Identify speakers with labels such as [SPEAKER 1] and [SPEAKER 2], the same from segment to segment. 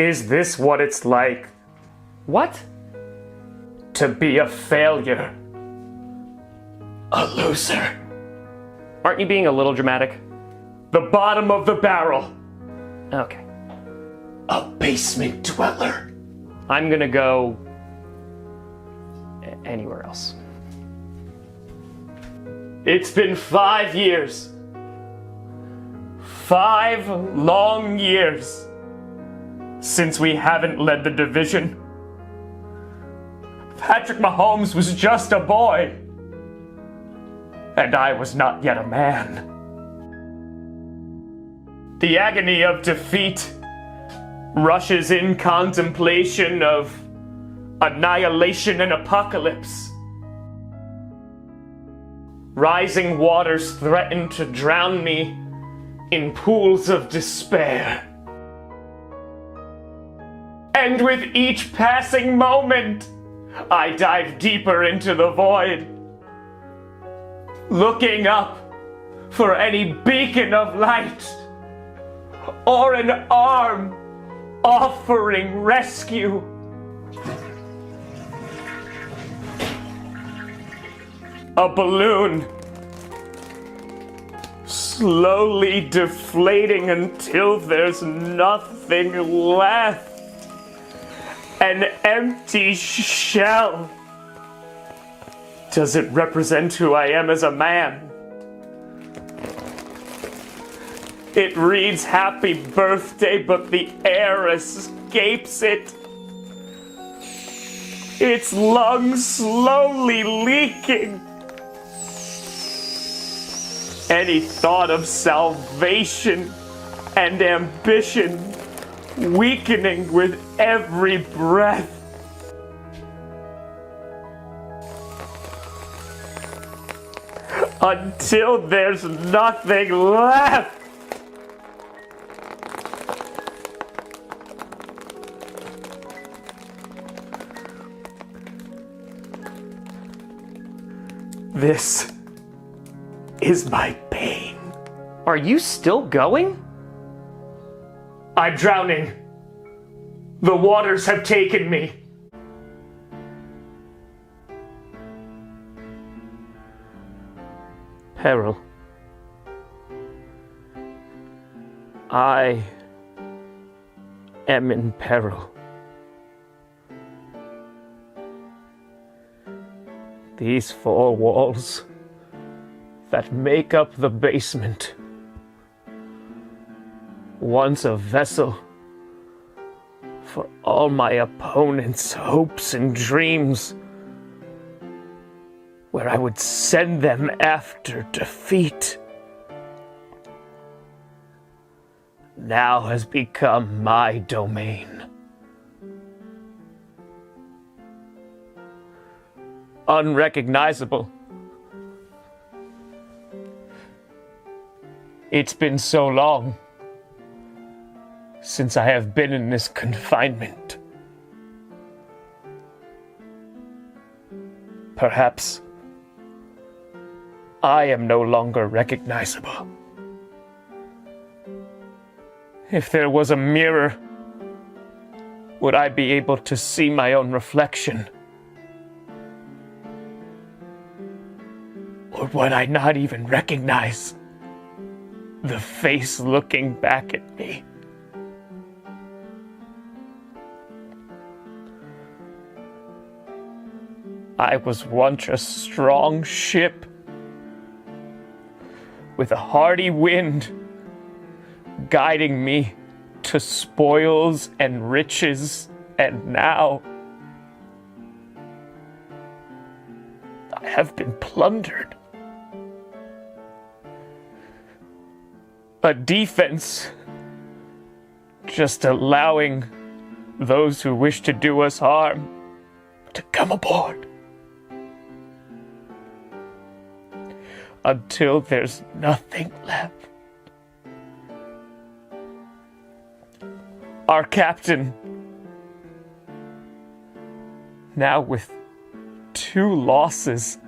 [SPEAKER 1] Is this what it's like?
[SPEAKER 2] What?
[SPEAKER 1] To be a failure.
[SPEAKER 3] A loser.
[SPEAKER 2] Aren't you being a little dramatic?
[SPEAKER 1] The bottom of the barrel.
[SPEAKER 2] Okay.
[SPEAKER 3] A basement dweller.
[SPEAKER 2] I'm gonna go anywhere else.
[SPEAKER 1] It's been 5 years. 5 long years since we haven't led the division. Patrick Mahomes was just a boy, and I was not yet a man. The agony of defeat rushes in contemplation of annihilation and apocalypse. Rising waters threaten to drown me in pools of despair. And with each passing moment, I dive deeper into the void, looking up for any beacon of light or an arm offering rescue. A balloon, slowly deflating until there's nothing left. An empty shell. Does it represent who I am as a man? It reads happy birthday, but the air escapes it. Its lungs slowly leaking. Any thought of salvation and ambition weakening with every breath. Until there's nothing left. This is my pain.
[SPEAKER 2] Are you still going?
[SPEAKER 1] I'm drowning. The waters have taken me.
[SPEAKER 2] Peril. I am in peril. These 4 walls that make up the basement, once a vessel for all my opponents' hopes and dreams, where I would send them after defeat, now has become my domain. Unrecognizable. It's been so long since I have been in this confinement. Perhaps I am no longer recognizable. If there was a mirror, would I be able to see my own reflection? Or would I not even recognize the face looking back at me? I was once a strong ship with a hardy wind guiding me to spoils and riches, and now I have been plundered. A defense, just allowing those who wish to do us harm to come aboard. Until there's nothing left. Our captain, now with 2 losses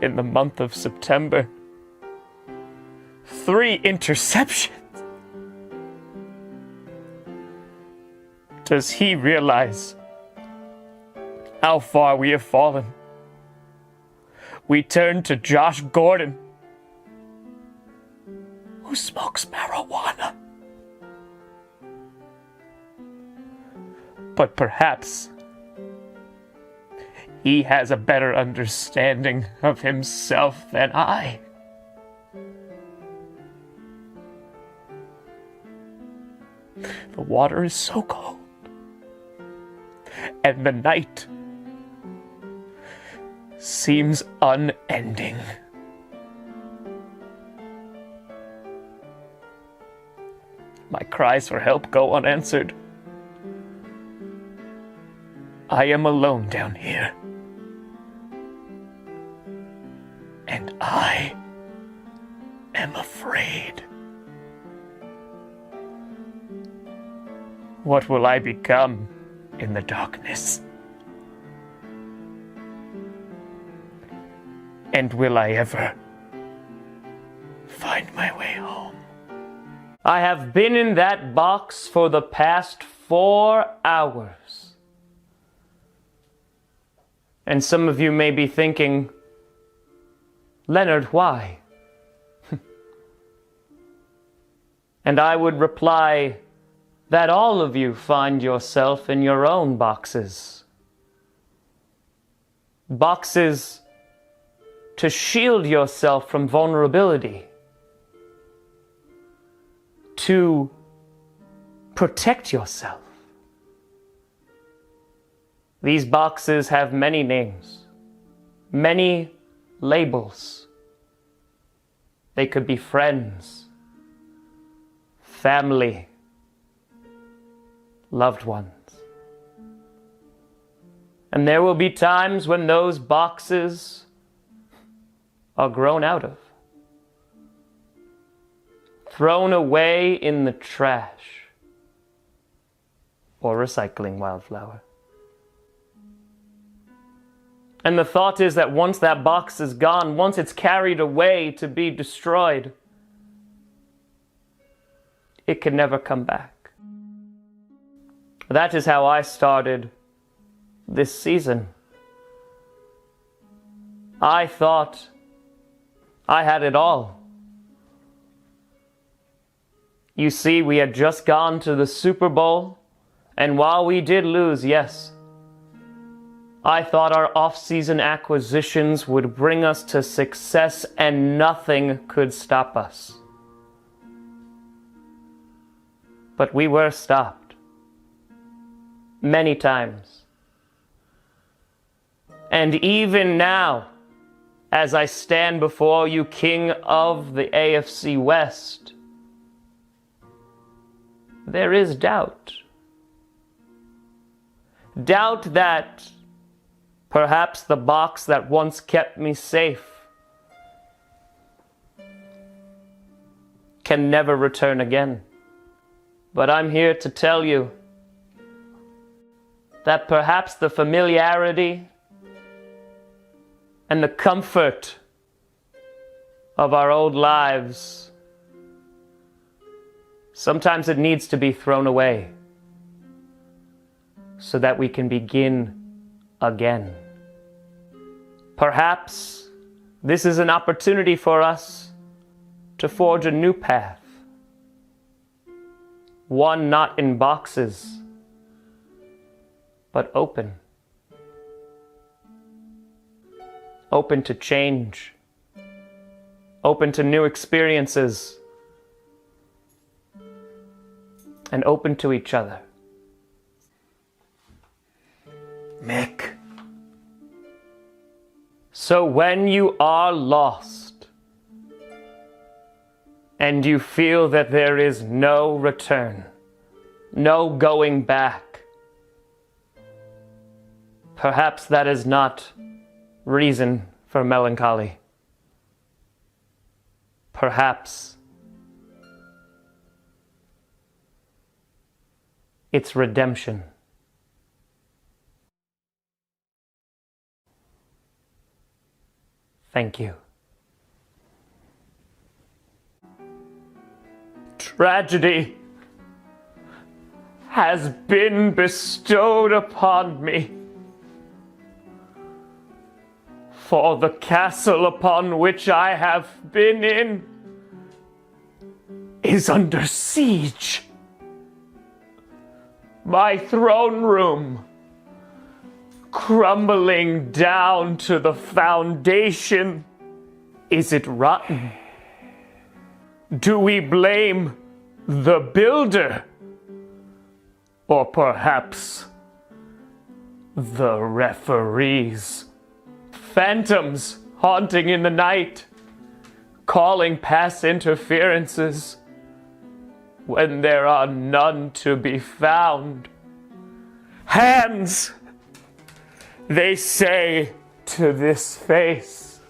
[SPEAKER 2] in the month of September, 3 interceptions, Does he realize how far we have fallen? We turn to Josh Gordon, who smokes marijuana. But perhaps he has a better understanding of himself than I. The water is so cold, and the night seems unending. My cries for help go unanswered. I am alone down here. And I am afraid. What will I become in the darkness? And will I ever find my way home?
[SPEAKER 1] I have been in that box for the past 4 hours. And some of you may be thinking, Leonard, why? And I would reply that all of you find yourself in your own boxes. Boxes to shield yourself from vulnerability, to protect yourself. These boxes have many names, many labels. They could be friends, family, loved ones. And there will be times when those boxes are grown out of, thrown away in the trash, or recycling, Wildflower. And the thought is that once that box is gone, once it's carried away to be destroyed, it can never come back. That is how I started this season. I thought I had it all. You see, we had just gone to the Super Bowl, and while we did lose, yes, I thought our off-season acquisitions would bring us to success and nothing could stop us. But we were stopped. Many times. And even now, as I stand before you, King of the AFC West, there is doubt. Doubt that perhaps the box that once kept me safe can never return again. But I'm here to tell you that perhaps the familiarity and the comfort of our old lives, sometimes it needs to be thrown away so that we can begin again. Perhaps this is an opportunity for us to forge a new path. One not in boxes, but open. Open to change. Open to new experiences. And open to each other.
[SPEAKER 3] Mick.
[SPEAKER 1] So when you are lost and you feel that there is no return, no going back, perhaps that is not reason for melancholy. Perhaps it's redemption. Thank you. Tragedy has been bestowed upon me. For the castle upon which I have been in is under siege. My throne room crumbling down to the foundation. Is it rotten? Do we blame the builder? Or perhaps the referees? Phantoms haunting in the night, calling past interferences when there are none to be found. Hands, they say to this face,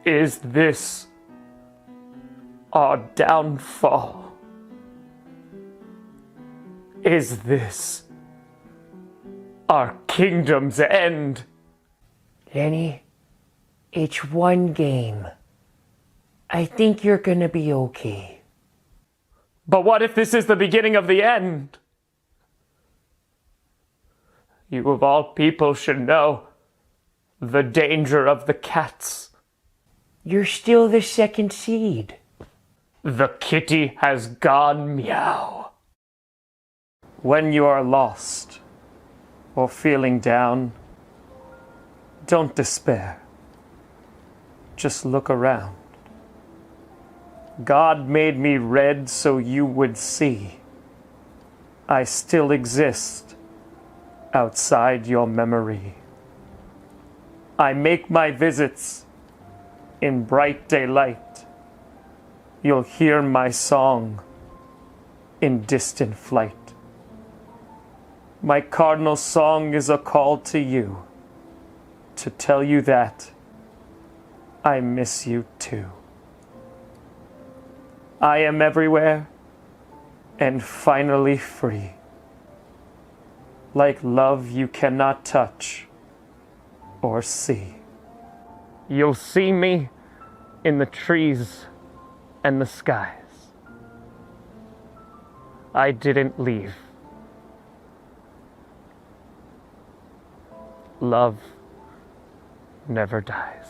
[SPEAKER 1] is this our downfall? Is this our kingdom's end?
[SPEAKER 3] Lenny, it's one game. I think you're gonna be okay.
[SPEAKER 1] But what if this is the beginning of the end? You of all people should know the danger of the cats.
[SPEAKER 3] You're still the second seed.
[SPEAKER 1] The kitty has gone meow. When you are lost or feeling down, don't despair. Just look around. God made me red so you would see I still exist outside your memory. I make my visits in bright daylight. You'll hear my song in distant flight. My cardinal song is a call to you, to tell you that I miss you too. I am everywhere and finally free. Like love you cannot touch or see. You'll see me in the trees and the skies. I didn't leave. Love never dies.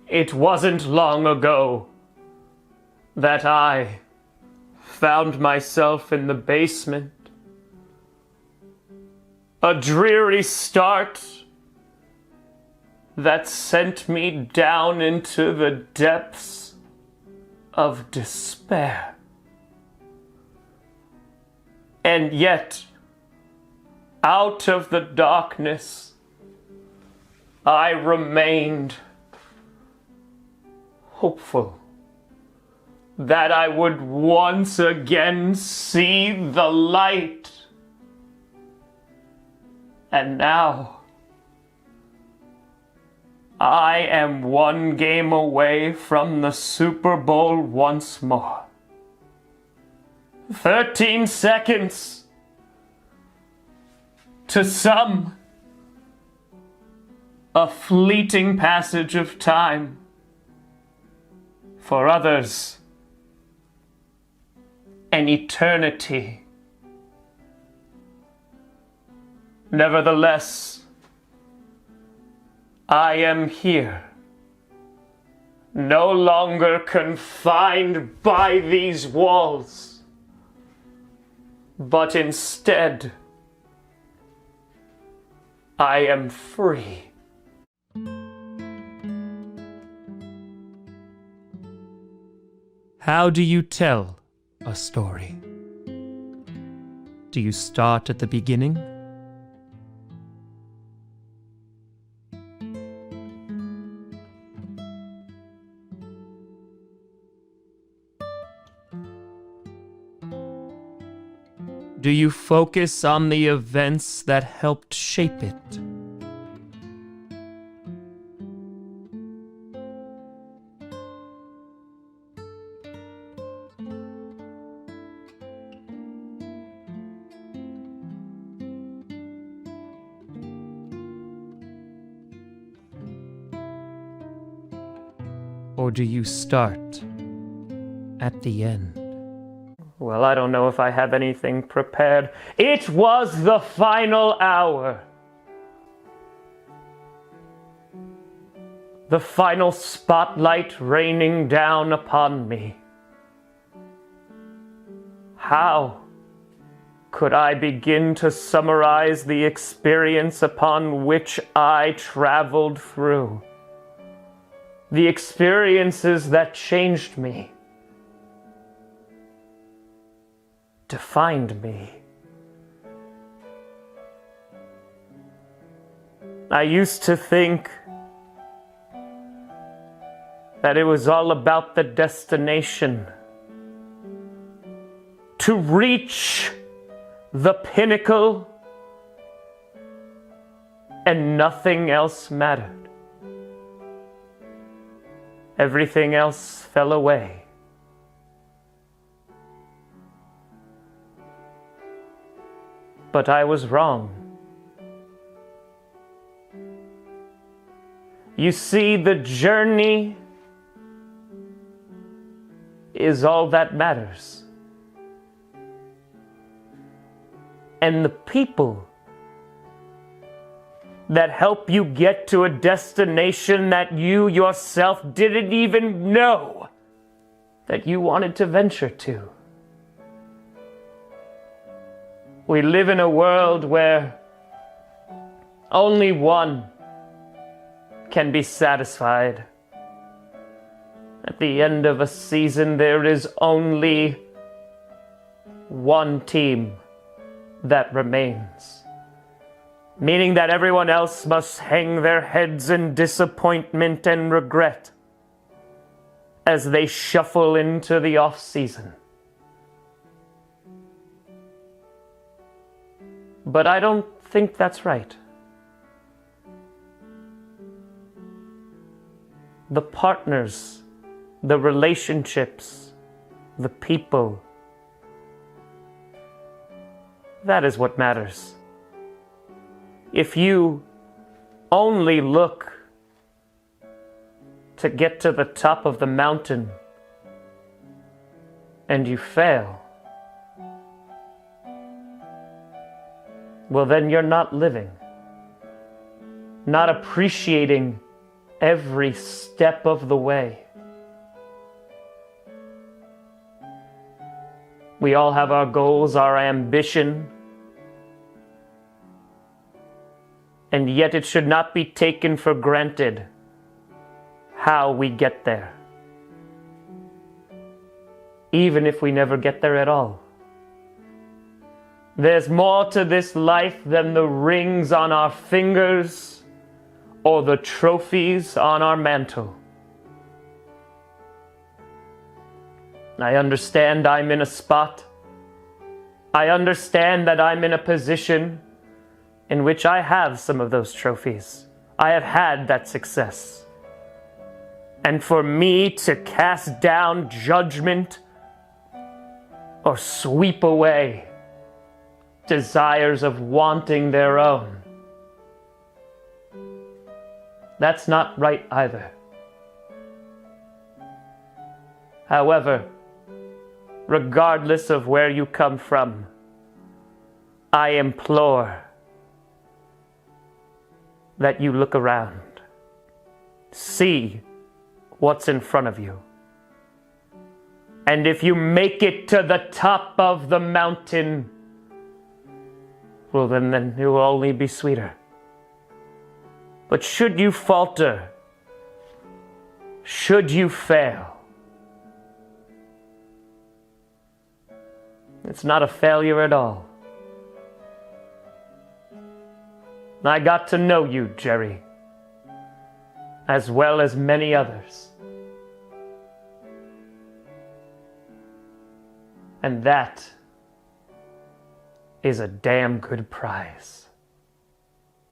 [SPEAKER 1] It wasn't long ago that I found myself in the basement. A dreary start that sent me down into the depths of despair. And yet, out of the darkness, I remained hopeful that I would once again see the light. And now, I am one game away from the Super Bowl once more. 13 seconds. To some, a fleeting passage of time. For others, an eternity. Nevertheless, I am here, no longer confined by these walls, but instead, I am free.
[SPEAKER 4] How do you tell a story? Do you start at the beginning? Do you focus on the events that helped shape it? Or do you start at the end?
[SPEAKER 1] Well, I don't know if I have anything prepared. It was the final hour. The final spotlight raining down upon me. How could I begin to summarize the experience upon which I traveled through? The experiences that changed me, defined me. I used to think that it was all about the destination. To reach the pinnacle, and nothing else mattered. Everything else fell away. But I was wrong. You see, the journey is all that matters. And the people that help you get to a destination that you yourself didn't even know that you wanted to venture to. We live in a world where only one can be satisfied. At the end of a season, there is only one team that remains, meaning that everyone else must hang their heads in disappointment and regret as they shuffle into the off-season. But I don't think that's right. The partners, the relationships, the people, that is what matters. If you only look to get to the top of the mountain and you fail, well, then you're not living, not appreciating every step of the way. We all have our goals, our ambition, and yet it should not be taken for granted how we get there, even if we never get there at all. There's more to this life than the rings on our fingers or the trophies on our mantle. I understand I'm in a spot. I understand that I'm in a position in which I have some of those trophies. I have had that success. And for me to cast down judgment or sweep away desires of wanting their own, that's not right either. However, regardless of where you come from, I implore that you look around. See what's in front of you. And if you make it to the top of the mountain, well, then it will only be sweeter. But should you falter, should you fail, it's not a failure at all. I got to know you, Jerry, as well as many others. And that is a damn good prize.